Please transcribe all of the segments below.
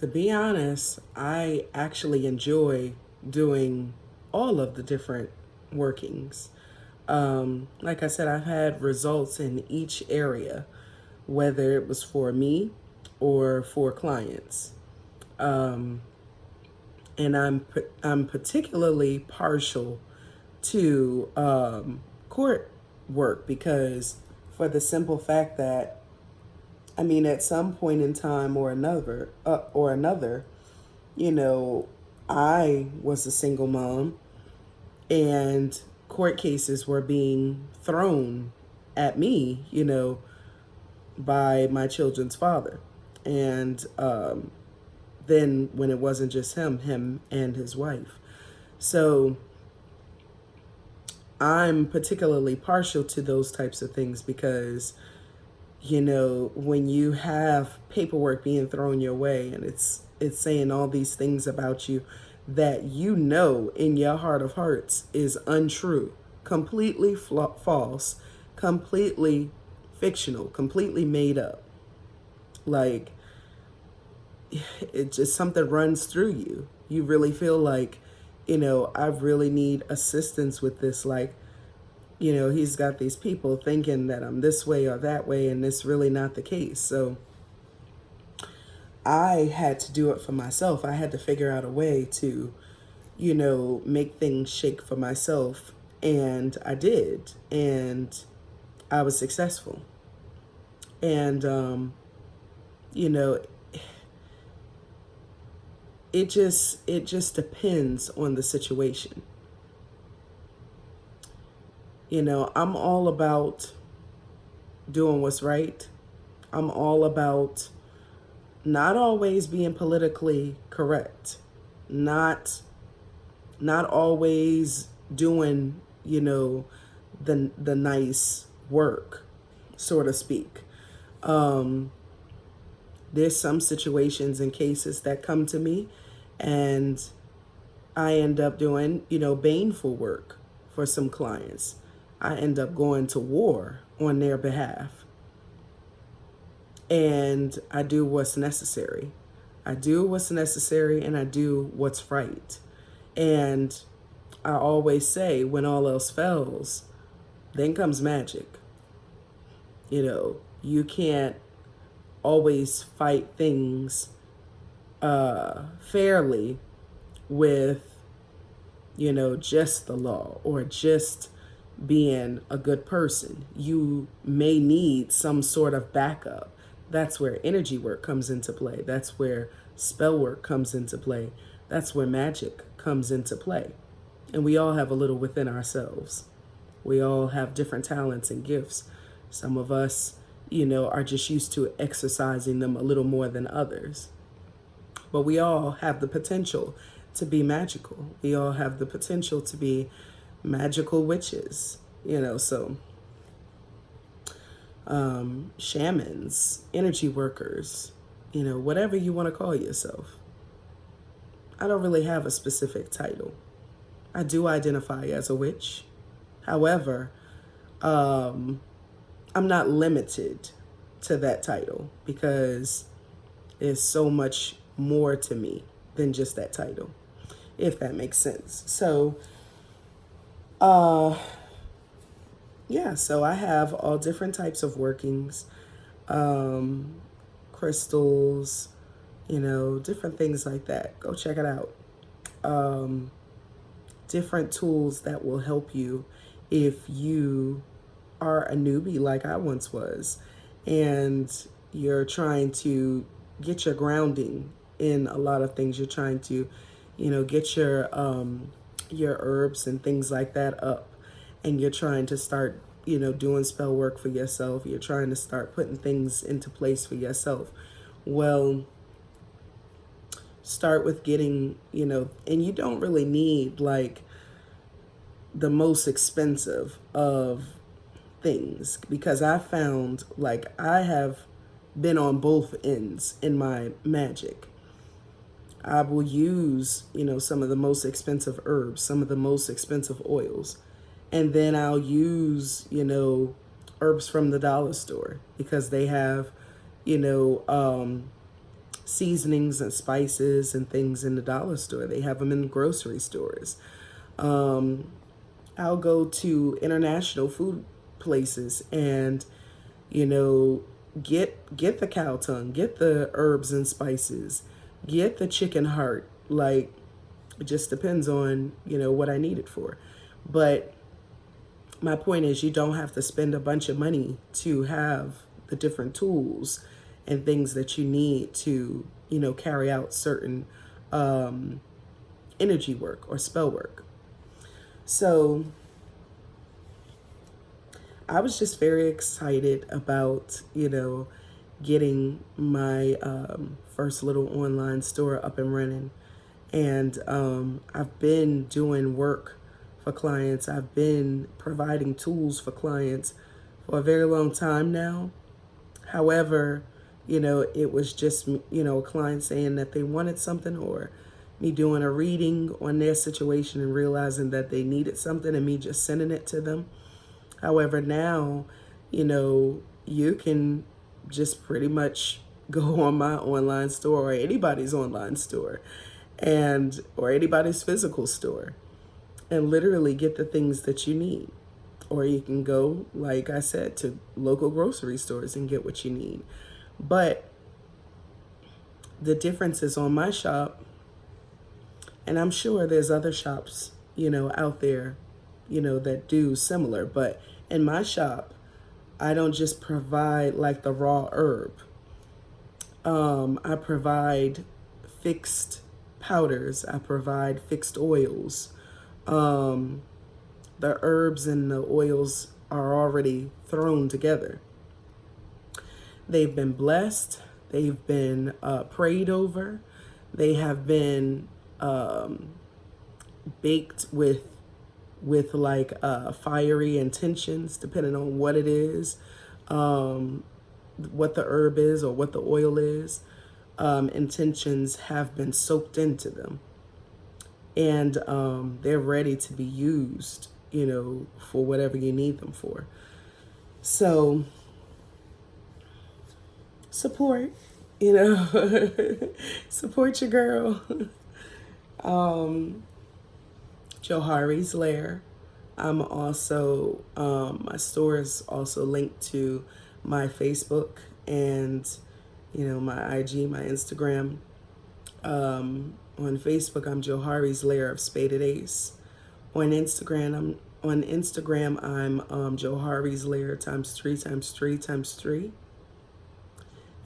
To be honest, I actually enjoy doing all of the different workings. Like I said, I've had results in each area, whether it was for me or for clients. Um, and I'm particularly partial to court work because for the simple fact that I mean, at some point in time or another, you know, I was a single mom and court cases were being thrown at me, by my children's father. And then when it wasn't just him and his wife. So I'm particularly partial to those types of things because, when you have paperwork being thrown your way and it's saying all these things about you that in your heart of hearts is untrue, completely false, completely fictional, completely made up. Like it just something runs through you. You really feel like, I really need assistance with this. Like, he's got these people thinking that I'm this way or that way, and it's really not the case. So I had to do it for myself. I had to figure out a way to, make things shake for myself. And I did. And I was successful. And, you know, it just depends on the situation. I'm all about doing what's right. I'm all about not always being politically correct. Not always doing, the nice work, so to speak. There's some situations and cases that come to me and I end up doing, baneful work for some clients. I end up going to war on their behalf. And I do what's necessary. I do what's necessary and I do what's right. And I always say, when all else fails, then comes magic. You can't always fight things fairly with, just the law or just being a good person. You may need some sort of backup. That's where energy work comes into play. That's where spell work comes into play. That's where magic comes into play. And we all have a little within ourselves. We all have different talents and gifts. Some of us, are just used to exercising them a little more than others. But we all have the potential to be magical. We all have the potential to be magical witches, so shamans, energy workers, whatever you want to call yourself. I don't really have a specific title. I do identify as a witch. However, I'm not limited to that title because there's so much more to me than just that title, if that makes sense. So, so I have all different types of workings, crystals, different things like that. Go check it out. Different tools that will help you if you are a newbie like I once was and you're trying to get your grounding in a lot of things. You're trying to, get your herbs and things like that up, and you're trying to start, doing spell work for yourself. You're trying to start putting things into place for yourself. Well, start with getting, and you don't really need like the most expensive of things, because I found like I have been on both ends in my magic. I will use, some of the most expensive herbs, some of the most expensive oils. And then I'll use, herbs from the dollar store because they have, seasonings and spices and things in the dollar store. They have them in the grocery stores. Um, I'll go to international food places and, you know, get the cow tongue, get the herbs and spices, get the chicken heart. Like, it just depends on, you know, what I need it for. But my point is, you don't have to spend a bunch of money to have the different tools and things that you need to, you know, carry out certain energy work or spell work. So I was just very excited about, you know, getting my first little online store up and running. And I've been doing work for clients. I've been providing tools for clients for a very long time now. However, you know, it was just, you know, a client saying that they wanted something, or me doing a reading on their situation and realizing that they needed something and me just sending it to them. However, now, you know, you can just pretty much go on my online store or anybody's online store and or anybody's physical store and literally get the things that you need. Or you can go, like I said, to local grocery stores and get what you need. But the difference is on my shop, and I'm sure there's other shops, you know, out there, you know, that do similar. But in my shop, I don't just provide like the raw herb. I provide fixed powders. I provide fixed oils. The herbs and the oils are already thrown together. They've been blessed. They've been prayed over. They have been baked with like fiery intentions, depending on what it is, what the herb is or what the oil is. Intentions have been soaked into them, and they're ready to be used, you know, for whatever you need them for. So support, you know, support your girl. Johari's Lair. I'm also, my store is also linked to my Facebook and, you know, my IG, my Instagram. On Facebook, I'm Johari's Lair of Spaded Ace. On Instagram, I'm Johari's Lair times 3 times 3 times 3.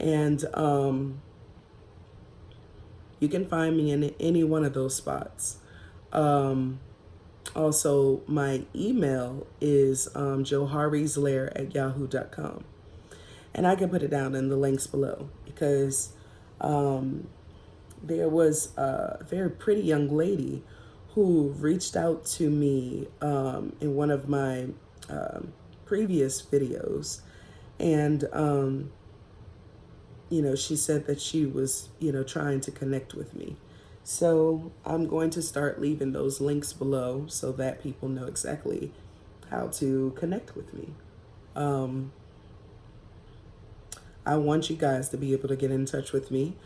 And you can find me in any one of those spots. Also, my email is joharislair@yahoo.com. And I can put it down in the links below because there was a very pretty young lady who reached out to me in one of my previous videos. And, you know, she said that she was, you know, trying to connect with me. So I'm going to start leaving those links below so that people know exactly how to connect with me. I want you guys to be able to get in touch with me.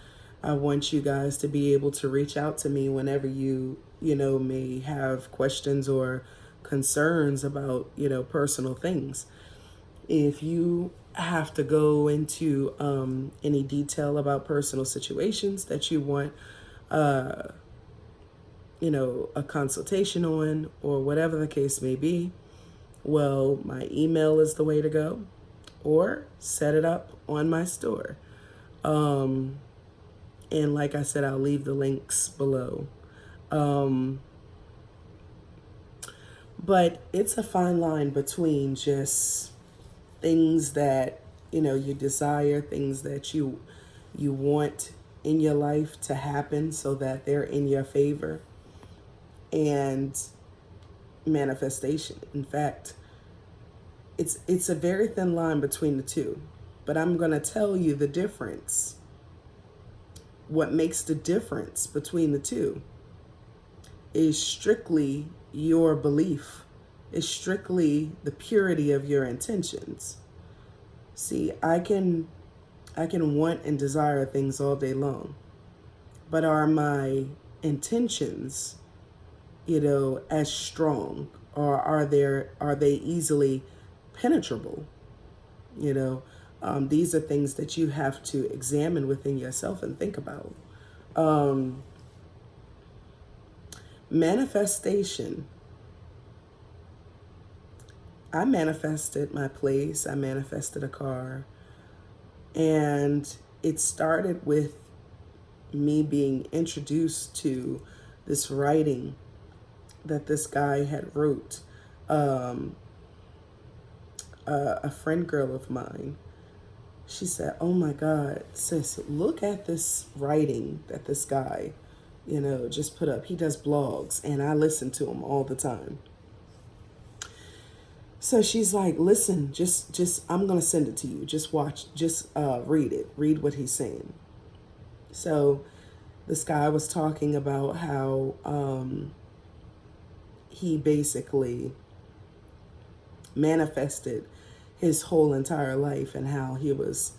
I want you guys to be able to reach out to me whenever you know, may have questions or concerns about, you know, personal things. If you have to go into any detail about personal situations that you want, you know, a consultation on, or whatever the case may be, well, my email is the way to go, or set it up on my store. And like I said, I'll leave the links below. But it's a fine line between just things that, you know, you desire, things that you want in your life to happen so that they're in your favor, and manifestation. In fact, it's a very thin line between the two, but I'm going to tell you the difference. What makes the difference between the two is strictly your belief. It's strictly the purity of your intentions. See, I can I can want and desire things all day long, but are my intentions, as strong, or are they easily penetrable? You know, these are things that you have to examine within yourself and think about. Um, Manifestation. I manifested my place. I manifested a car, and it started with me being introduced to this writing that this guy had wrote. Um, a friend girl of mine, she said, "Oh my God, sis, look at this writing that this guy, just put up. He does blogs, and I listen to him all the time." So she's like, "Listen, just I'm gonna send it to you. Just watch, just read it. Read what he's saying." So this guy was talking about how he basically manifested his whole entire life, and how he was,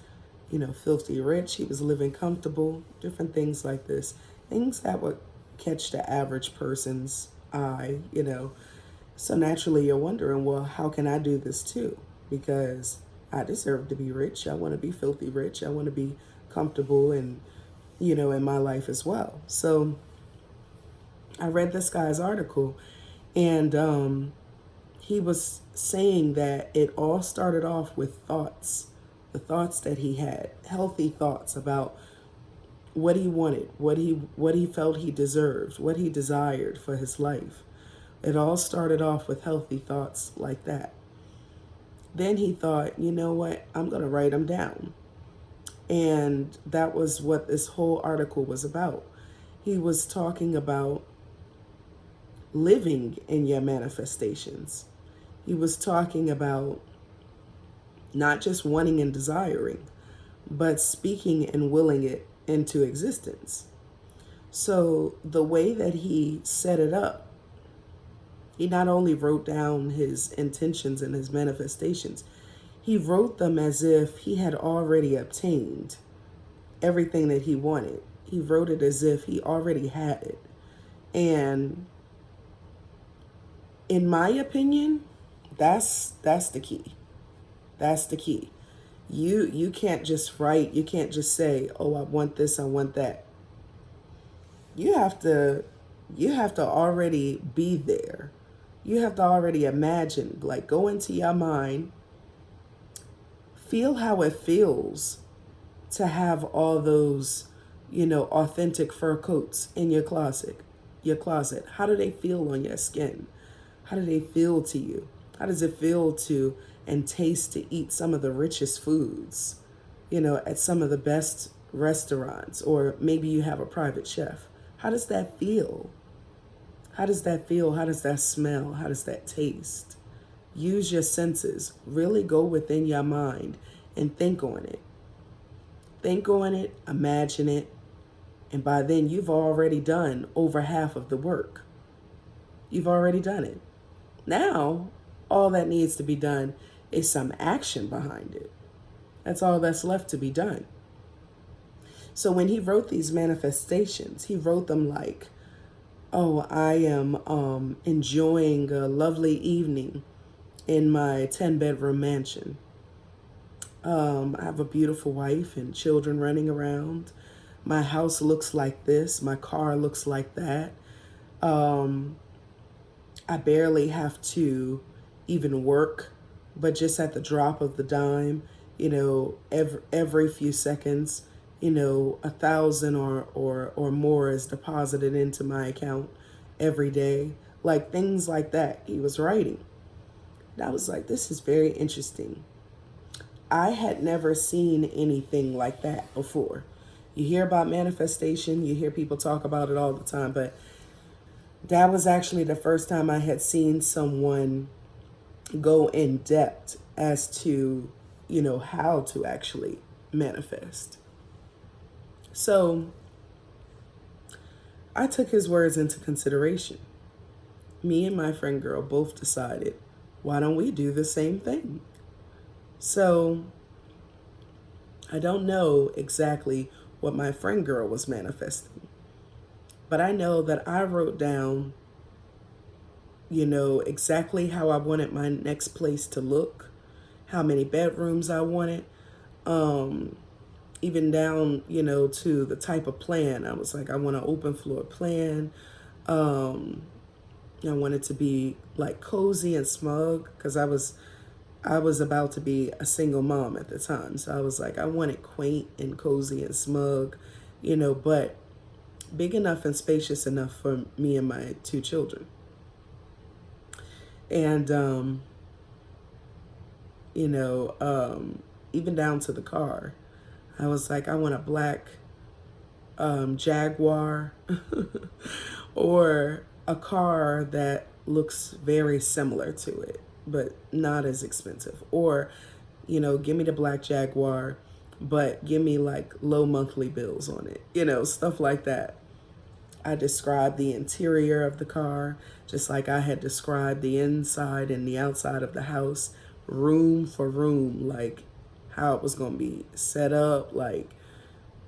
filthy rich. He was living comfortable, different things like this. Things that would catch the average person's eye. So naturally you're wondering, well, how can I do this too? Because I deserve to be rich. I want to be filthy rich. I want to be comfortable and, in my life as well. So I read this guy's article, and he was saying that it all started off with thoughts, the thoughts that he had, healthy thoughts about what he wanted, what he felt he deserved, what he desired for his life. It all started off with healthy thoughts like that. Then he thought, you know what, I'm going to write them down. And that was what this whole article was about. He was talking about living in your manifestations. He was talking about not just wanting and desiring, but speaking and willing it into existence. So the way that he set it up, he not only wrote down his intentions and his manifestations, he wrote them as if he had already obtained everything that he wanted. He wrote it as if he already had it. And in my opinion, that's the key. That's the key. You can't just write, you can't just say, "Oh, I want this, I want that." You have to already be there. You have to already imagine, like, go into your mind, feel how it feels to have all those, authentic fur coats in your closet. How do they feel on your skin? How do they feel to you? How does it feel to and taste to eat some of the richest foods, at some of the best restaurants, or maybe you have a private chef? How does that feel? How does that feel? How does that smell? How does that taste? Use your senses. Really go within your mind and think on it. Think on it, imagine it, and by then you've already done over half of the work. You've already done it. Now, all that needs to be done is some action behind it. That's all that's left to be done. So when he wrote these manifestations, he wrote them like, "Oh, I am enjoying a lovely evening in my 10-bedroom mansion. I have a beautiful wife and children running around. My house looks like this. My car looks like that. I barely have to even work, but just at the drop of the dime, every few seconds, 1,000 or more is deposited into my account every day." Like things like that he was writing. And I was like, this is very interesting. I had never seen anything like that before. You hear about manifestation, you hear people talk about it all the time, but that was actually the first time I had seen someone go in depth as to, how to actually manifest. So I took his words into consideration. Me and my friend girl both decided, why don't we do the same thing? So I don't know exactly what my friend girl was manifesting, but I know that I wrote down, exactly how I wanted my next place to look, how many bedrooms I wanted, um, even down, to the type of plan. I was like, I want an open floor plan. Um, I wanted to be like cozy and smug because I was about to be a single mom at the time. So I was like, I want it quaint and cozy and smug, but big enough and spacious enough for me and my two children. And, you know, um, even down to the car, I was like, I want a black Jaguar or a car that looks very similar to it, but not as expensive. Or, give me the black Jaguar, but give me like low monthly bills on it, stuff like that. I described the interior of the car, just like I had described the inside and the outside of the house, room for room, like how it was going to be set up, like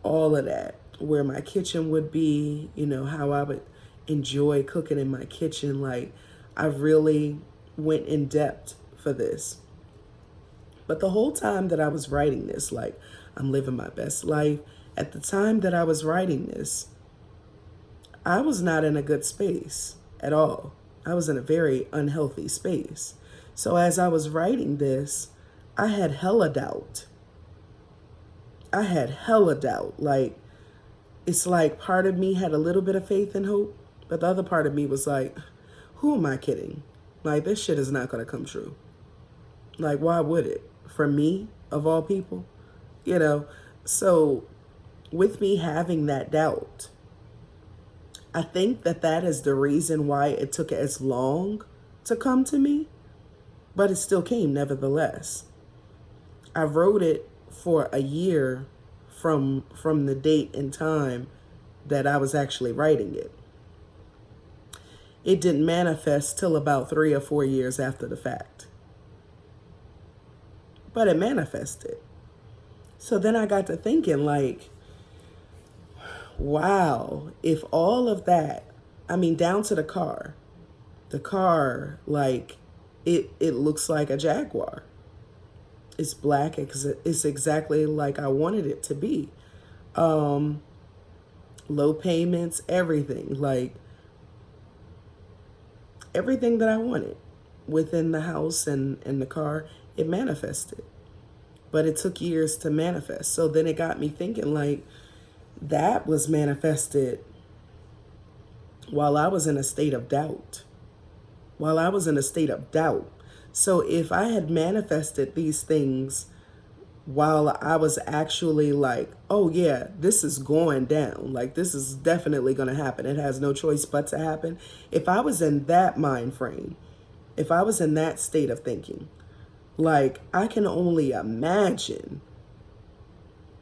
all of that, where my kitchen would be, how I would enjoy cooking in my kitchen. Like, I really went in depth for this. But the whole time that I was writing this, like, I'm living my best life. At the time that I was writing this, I was not in a good space at all. I was in a very unhealthy space. So as I was writing this, I had hella doubt. I had hella doubt. Like, it's like part of me had a little bit of faith and hope, but the other part of me was like, who am I kidding? Like, this shit is not going to come true. Like, why would it? For me, of all people? So with me having that doubt, I think that that is the reason why it took as long to come to me, but it still came nevertheless. I wrote it for a year from the date and time that I was actually writing it. It didn't manifest till about 3 or 4 years after the fact. But it manifested. So then I got to thinking, like, wow, if all of that, I mean, down to the car, like, it looks like a Jaguar. It's black. It's exactly like I wanted it to be. Low payments, everything. Like, everything that I wanted within the house and the car, it manifested. But it took years to manifest. So then it got me thinking, like, that was manifested while I was in a state of doubt. So if I had manifested these things while I was actually like, oh yeah, this is going down. Like, this is definitely going to happen. It has no choice but to happen. If I was in that mind frame, if I was in that state of thinking, like, I can only imagine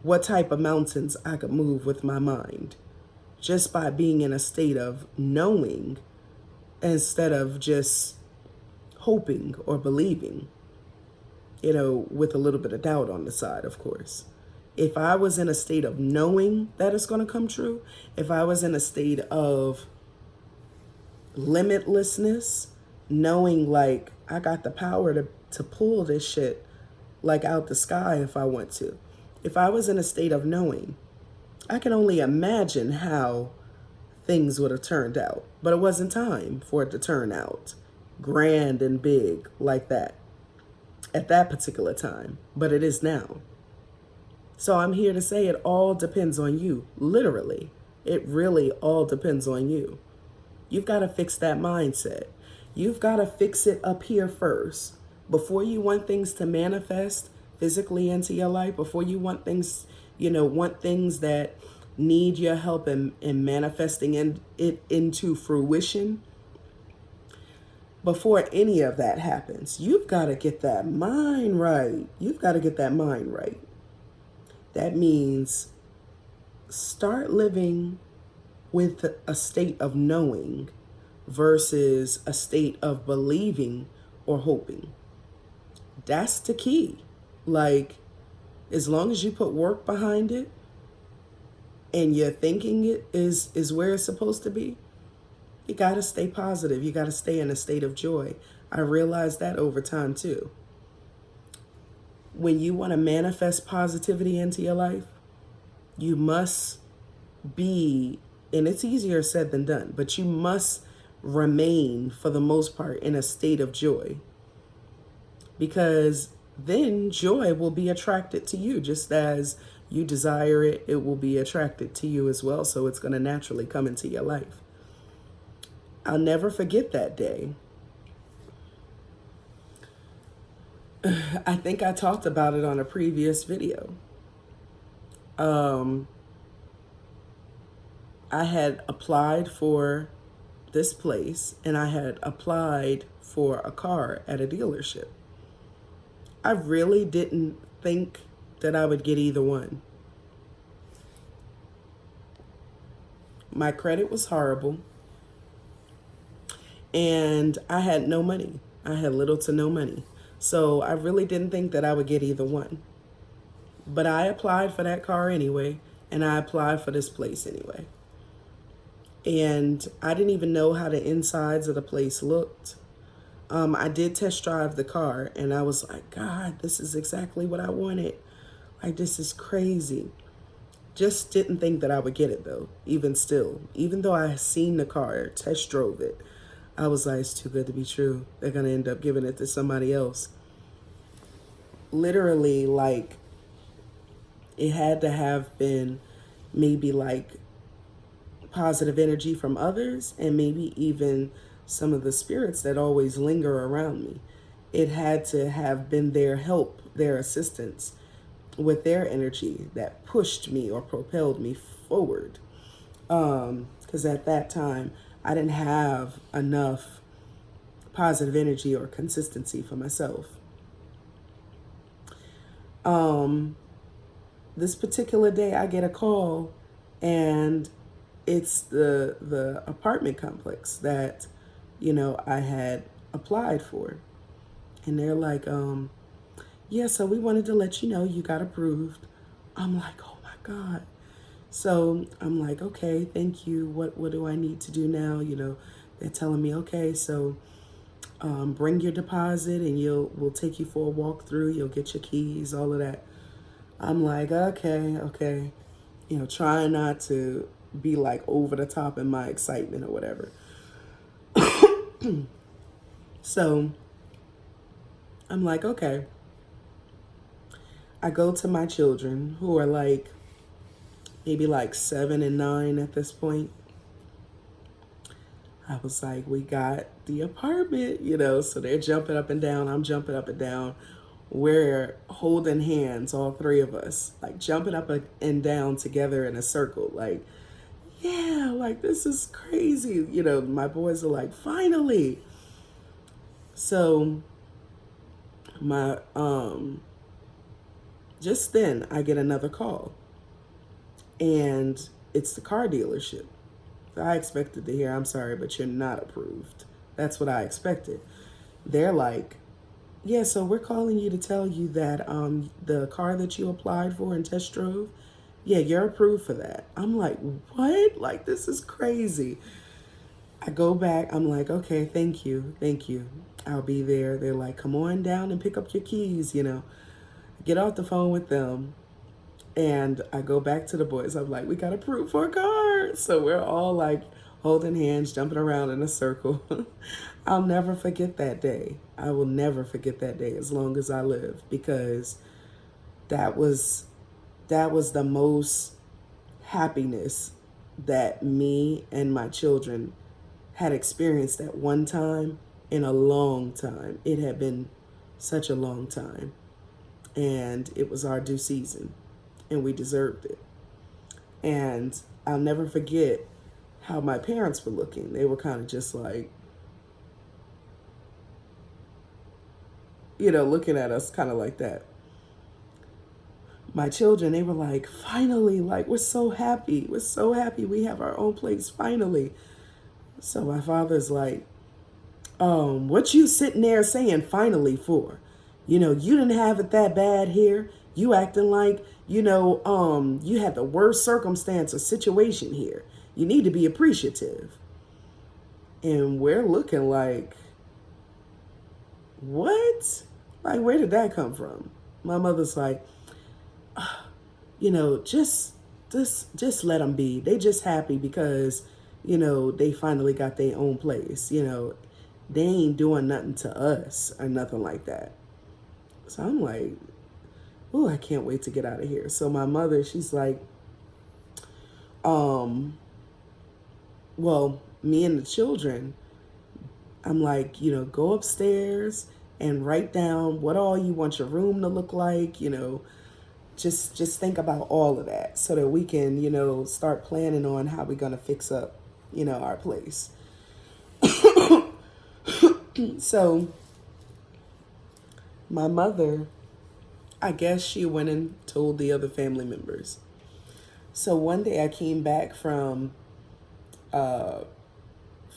what type of mountains I could move with my mind just by being in a state of knowing instead of just hoping or believing, with a little bit of doubt on the side, of course. If I was in a state of knowing that it's going to come true, if I was in a state of limitlessness, knowing like I got the power to pull this shit like out the sky if I want to. If I was in a state of knowing, I can only imagine how things would have turned out. But it wasn't time for it to turn out grand and big like that at that particular time. But it is now. So I'm here to say it all depends on you. Literally, it really all depends on you. You've got to fix that mindset. You've got to fix it up here first. Before you want things to manifest physically into your life, before you want things, want things that need your help in manifesting it into fruition, before any of that happens, you've got to get that mind right. You've got to get that mind right. That means start living with a state of knowing versus a state of believing or hoping. That's the key. Like, As long as you put work behind it and you're thinking it is where it's supposed to be, you got to stay positive. You got to stay in a state of joy. I realized that over time too. When you want to manifest positivity into your life, you must be, and it's easier said than done, but you must remain, for the most part, in a state of joy. Because then joy will be attracted to you. Just as you desire it, it will be attracted to you as well. So it's going to naturally come into your life. I'll never forget that day. I think I talked about it on a previous video. I had applied for this place and I had applied for a car at a dealership. I really didn't think that I would get either one. My credit was horrible and I had no money. I had little to no money. So I really didn't think that I would get either one. But I applied for that car anyway, and I applied for this place anyway. And I didn't even know how the insides of the place looked. I did test drive the car, and I was like, God, this is exactly what I wanted. Like, this is crazy. Just didn't think that I would get it, though, even still. Even though I had seen the car, test drove it, I was like, it's too good to be true. They're going to end up giving it to somebody else. Literally, like, it had to have been maybe like positive energy from others and maybe even some of the spirits that always linger around me. It had to have been their help, their assistance with their energy that pushed me or propelled me forward. Because at that time, I didn't have enough positive energy or consistency for myself. This particular day, I get a call, and it's the apartment complex that, I had applied for. And they're like, yeah, so we wanted to let you know you got approved. I'm like, oh my God. So I'm like, okay, thank you. What do I need to do now? They're telling me, okay, so bring your deposit and we'll take you for a walkthrough. You'll get your keys, all of that. I'm like, okay. Trying not to be like over the top in my excitement or whatever. So I'm like, okay. I go to my children who are like, maybe like 7 and 9 at this point. I was like, we got the apartment, so they're jumping up and down. I'm jumping up and down. We're holding hands, all three of us, like jumping up and down together in a circle. Like, yeah, like this is crazy. My boys are like, finally. So my, just then I get another call and it's the car dealership. I expected to hear, I'm sorry, but you're not approved. That's what I expected. They're like, yeah, so we're calling you to tell you that the car that you applied for and test drove, yeah, you're approved for that. I'm like, what? Like, this is crazy. I go back. I'm like, okay, thank you. I'll be there. They're like, come on down and pick up your keys, Get off the phone with them. And I go back to the boys. I'm like, we got approved for a car. So we're all like holding hands, jumping around in a circle. I'll never forget that day. I will never forget that day as long as I live, because that was the most happiness that me and my children had experienced at one time in a long time. It had been such a long time, and it was our due season, and we deserved it. And I'll never forget how my parents were looking. They were kind of just like, looking at us kind of like that. My children, they were like, finally, like, we're so happy. We're so happy we have our own place, finally. So my father's like, what you sitting there saying finally for? You didn't have it that bad here. You acting like, you had the worst circumstance or situation here. You need to be appreciative. And we're looking like, what? Like, where did that come from? My mother's like, just let them be. They just happy because, they finally got their own place. They ain't doing nothing to us or nothing like that. So I'm like, oh, I can't wait to get out of here. So my mother, she's like, well, me and the children, I'm like, go upstairs and write down what all you want your room to look like, just think about all of that so that we can, start planning on how we're going to fix up, our place. So my mother, I guess she went and told the other family members. So one day I came back from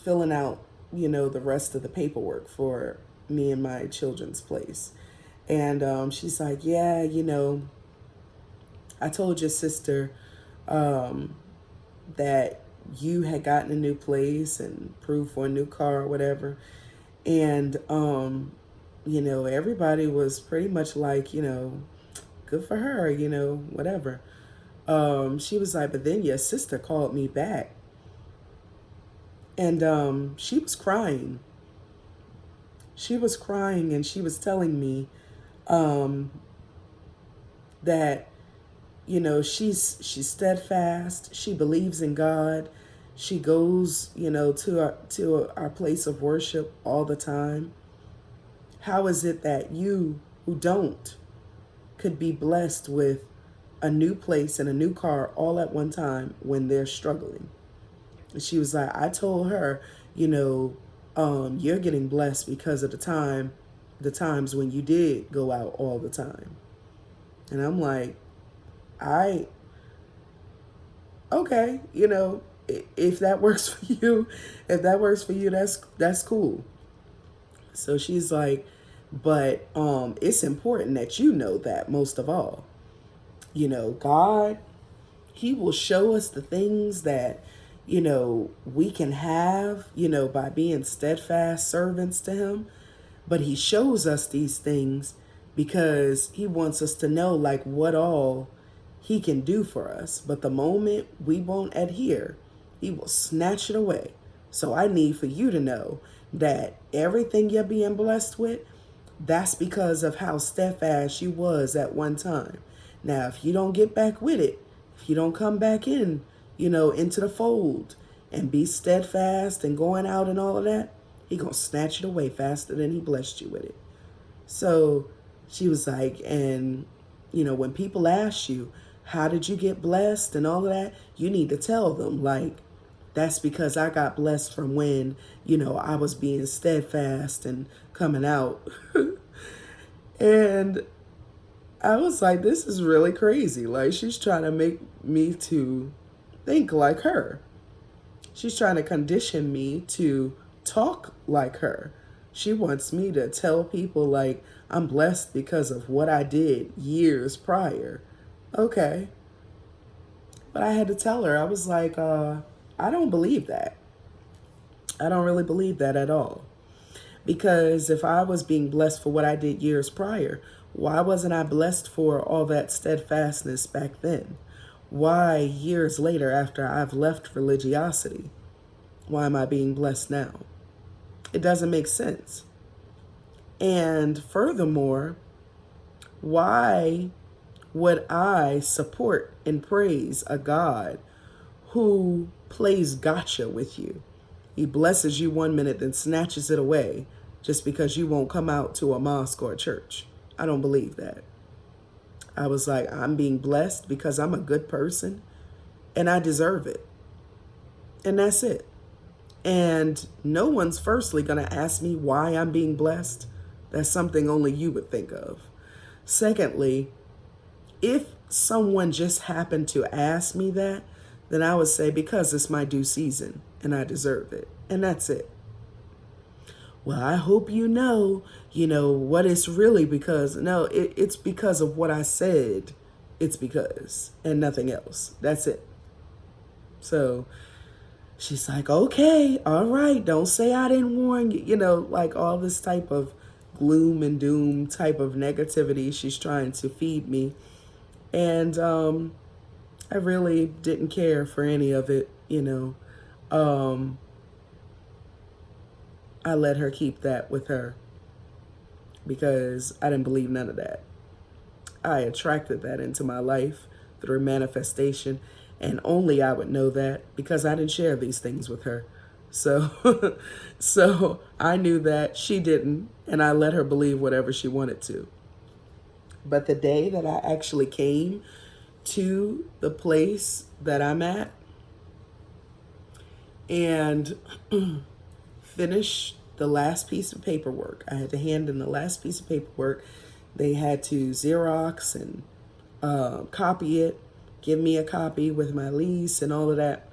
filling out, the rest of the paperwork for me and my children's place. And she's like, yeah, I told your sister that you had gotten a new place and approved for a new car or whatever. And, everybody was pretty much like, good for her, whatever. She was like, but then your sister called me back. And she was crying. She was crying and she was telling me that, she's steadfast. She believes in God. She goes, to our place of worship all the time. How is it that you who don't could be blessed with a new place and a new car all at one time when they're struggling? And she was like, I told her, you're getting blessed because of the times when you did go out all the time. And I'm like, okay, if that works for you, that's cool. So she's like, but it's important that you know that most of all, God, he will show us the things that, we can have, by being steadfast servants to him. But he shows us these things because he wants us to know like what all he can do for us. But the moment we won't adhere, he will snatch it away. So I need for you to know that everything you're being blessed with, that's because of how steadfast you was at one time. Now, if you don't get back with it, if you don't come back in, into the fold and be steadfast and going out and all of that, he gonna snatch it away faster than he blessed you with it. So she was like, and, when people ask you, how did you get blessed and all of that, you need to tell them, like, that's because I got blessed from when, I was being steadfast and coming out. And I was like, this is really crazy. Like, she's trying to make me to think like her. She's trying to condition me to talk like her. She wants me to tell people like I'm blessed because of what I did years prior. Okay. But I had to tell her, I was like, I don't believe that. I don't really believe that at all. Because if I was being blessed for what I did years prior, why wasn't I blessed for all that steadfastness back then? Why years later after I've left religiosity, why am I being blessed now? It doesn't make sense. And furthermore, why would I support and praise a God who plays gotcha with you? He blesses you one minute, then snatches it away just because you won't come out to a mosque or a church. I don't believe that. I was like, I'm being blessed because I'm a good person and I deserve it. And that's it. And no one's firstly going to ask me why I'm being blessed. That's something only you would think of. Secondly, if someone just happened to ask me that, then I would say because it's my due season and I deserve it. And that's it. well, I hope you know, what it's really because. No, it's because of what I said. It's because, and nothing else. That's it. So she's like, okay, all right, don't say I didn't warn you. You know, like all this type of gloom and doom type of negativity she's trying to feed me. And I really didn't care for any of it, you know. Um, I let her keep that with her because I didn't believe none of that. I attracted that into my life through manifestation, and only I would know that because I didn't share these things with her. So, so I knew that she didn't, and I let her believe whatever she wanted to. But the day that I actually came to the place that I'm at and finished the last piece of paperwork, I had to hand in the last piece of paperwork. They had to Xerox and copy it, give me a copy with my lease and all of that.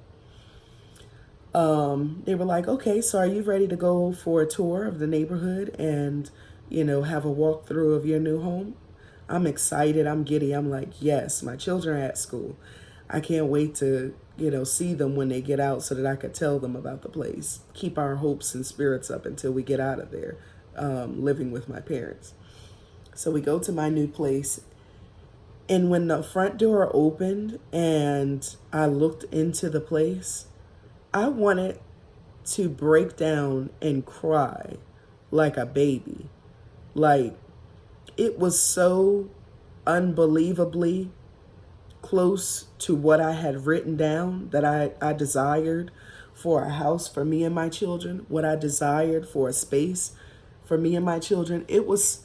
They were like, okay, so are you ready to go for a tour of the neighborhood and, you know, have a walkthrough of your new home? I'm excited. I'm giddy. I'm like, yes, my children are at school. I can't wait to, you know, see them when they get out so that I could tell them about the place. Keep our hopes and spirits up until we get out of there, living with my parents. So we go to my new place. And when the front door opened and I looked into the place, I wanted to break down and cry like a baby. Like, it was so unbelievably close to what I had written down that I desired for a house for me and my children, what I desired for a space for me and my children. It was,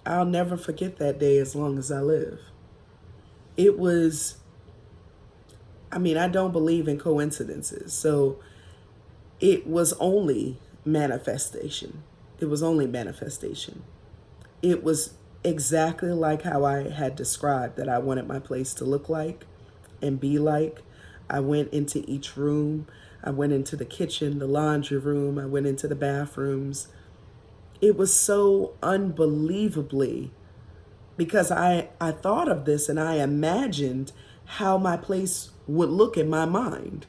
I'll never forget that day as long as I live. It was, I mean, I don't believe in coincidences. So it was only manifestation. It was only manifestation. It was exactly like how I had described that I wanted my place to look like and be like. I went into each room. I went into the kitchen, the laundry room. I went into the bathrooms. It was so unbelievably, because I thought of this and I imagined how my place would look in my mind,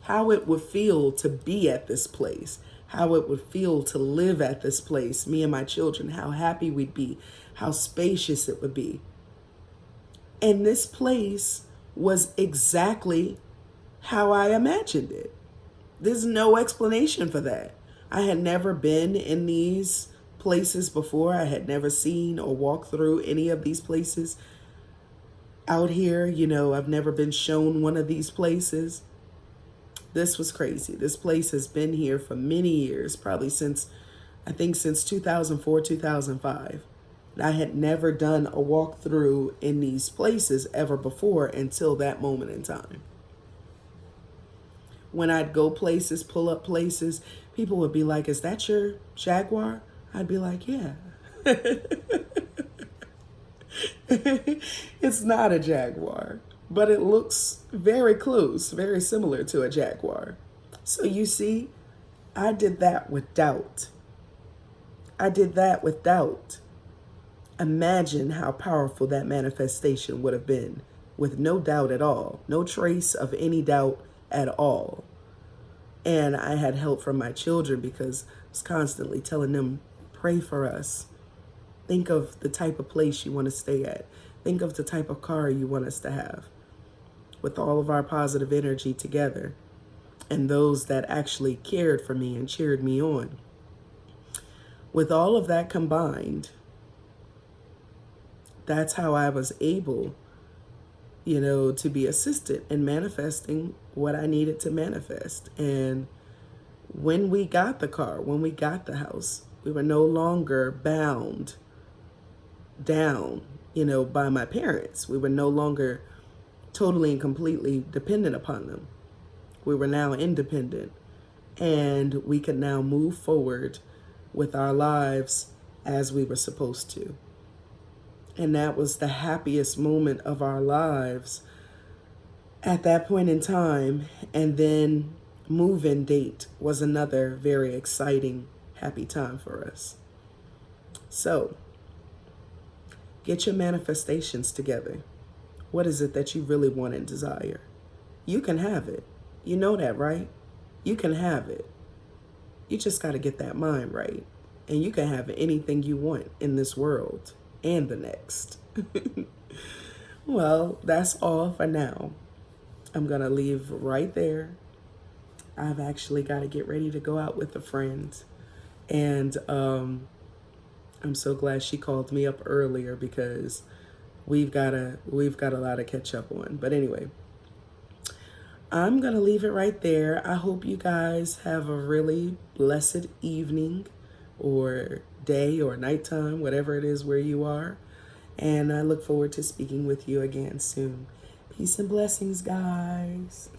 how it would feel to be at this place, how it would feel to live at this place, me and my children, how happy we'd be, how spacious it would be. And this place was exactly how I imagined it. There's no explanation for that. I had never been in these places before. I had never seen or walked through any of these places out here. You know, I've never been shown one of these places. This was crazy. This place has been here for many years, probably since 2004, 2005. I had never done a walkthrough in these places ever before until that moment in time. When I'd go places, pull up places, people would be like, is that your Jaguar? I'd be like, yeah. It's not a Jaguar, but it looks very close, very similar to a Jaguar. So you see, I did that with doubt. I did that with doubt. Imagine how powerful that manifestation would have been with no doubt at all, no trace of any doubt at all. And I had help from my children because I was constantly telling them, pray for us. Think of the type of place you want to stay at. Think of the type of car you want us to have. With all of our positive energy together and those that actually cared for me and cheered me on. With all of that combined, that's how I was able, you know, to be assisted in manifesting what I needed to manifest. And when we got the car, when we got the house, we were no longer bound down, you know, by my parents. We were no longer totally and completely dependent upon them. We were now independent, and we could now move forward with our lives as we were supposed to. And that was the happiest moment of our lives at that point in time. And then move-in date was another very exciting, happy time for us. So get your manifestations together. What is it that you really want and desire? You can have it. You know that, right? You can have it. You just got to get that mind right. And you can have anything you want in this world and the next. Well, that's all for now. I'm going to leave right there. I've actually got to get ready to go out with a friend. And I'm so glad she called me up earlier because we've got a lot to catch up on. But anyway, I'm going to leave it right there. I hope you guys have a really blessed evening or day or nighttime, whatever it is where you are. And I look forward to speaking with you again soon. Peace and blessings, guys.